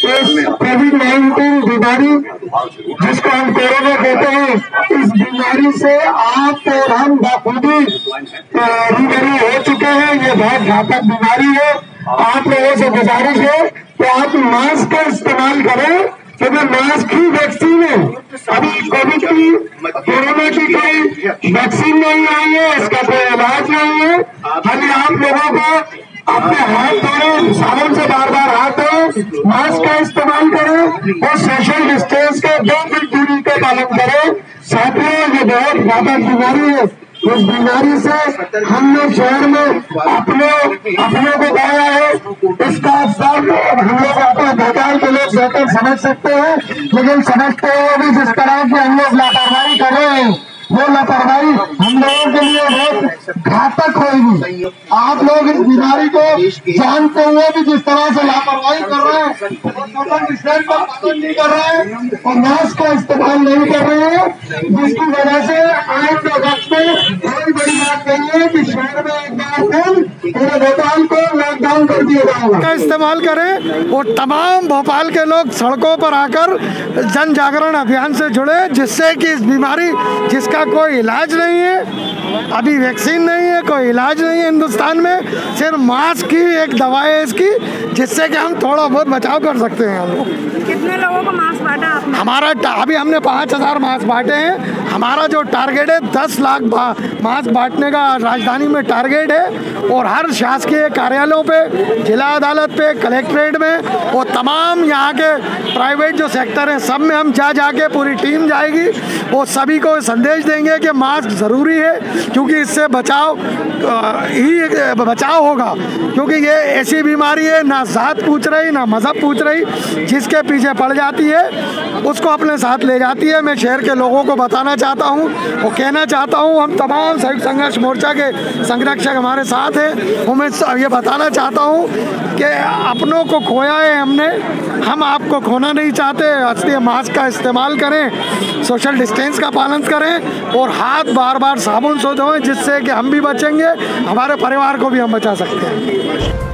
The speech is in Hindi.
इस कोविड-19 बीमारी जिसको हम कोरोना कहते हैं, इस बीमारी से आप और हम बखूबी रूबरू हो चुके हैं। ये बहुत घातक बीमारी है। आप लोगों से गुजारिश है कि आप मास्क का इस्तेमाल करें, क्योंकि मास्क ही वैक्सीन है। अभी कोविड की, कोरोना की कोई वैक्सीन नहीं आई है, इसका कोई इलाज नहीं है। खाली आप लोगों को अपने हाथ धोएं, साबुन से बार बार हाथ धोएं, मास्क का इस्तेमाल करें और सोशल डिस्टेंस का 2 फीट दूरी का पालन करें। साथियों, ये बहुत घातक बीमारी है। इस बीमारी से हमने शहर में अपनों को पाया है। इसका असर हम लोग अपने भोपाल के लोग बेहतर समझ सकते हैं, लेकिन समझते हुए भी जिस तरह की हम लोग लापरवाही कर रहे हैं, वो लापरवाही हम लोगों के लिए बहुत घातक होगी। आप लोग इस बीमारी को जानते हुए भी जिस तरह से लापरवाही कर रहे हैं, सोशल डिस्टेंस का पालन नहीं कर रहे हैं और मास्क का इस्तेमाल नहीं कर रहे हैं, जिसकी वजह से 8 अगस्त में कोई बड़ी बात नहीं है कि शहर में एक बार फिर पूरे भोपाल को लॉकडाउन कर दिया जाएगा। का इस्तेमाल करें और तमाम भोपाल के लोग सड़कों पर आकर जन जागरण अभियान से जुड़े, जिससे कि इस बीमारी जिसका कोई इलाज नहीं है, अभी वैक्सीन नहीं है, कोई इलाज नहीं है हिंदुस्तान में, सिर्फ मास्क ही एक दवा है इसकी, जिससे कि हम थोड़ा बहुत बचाव कर सकते हैं। हम लोग कितने लोगों को मास्क बांटा आपने? हमारा अभी हमने 5000 मास्क बांटे हैं। हमारा जो टारगेट है 10 लाख मास्क बांटने का राजधानी में टारगेट है और हर शासकीय कार्यालयों पे, जिला अदालत पे, कलेक्ट्रेट में और तमाम यहाँ के प्राइवेट जो सेक्टर हैं सब में हम जाके पूरी टीम जाएगी और सभी को संदेश देंगे कि मास्क ज़रूरी है, क्योंकि इससे बचाव होगा। क्योंकि ये ऐसी बीमारी है, ना जात पूछ रही ना मज़हब पूछ रही, जिसके पीछे पड़ जाती है उसको अपने साथ ले जाती है। मैं शहर के लोगों को बताना चाहता हूँ और कहना चाहता हूँ, हम तमाम संयुक्त संघर्ष मोर्चा के संरक्षक हमारे साथ हैं, और मैं ये बताना चाहता हूँ कि अपनों को खोया है हमने, हम आपको खोना नहीं चाहते। इसलिए मास्क का इस्तेमाल करें, सोशल डिस्टेंस का पालन करें और हाथ बार बार साबुन से धोएं, जिससे कि हम भी बचेंगे, हमारे परिवार को भी हम बचा सकते हैं।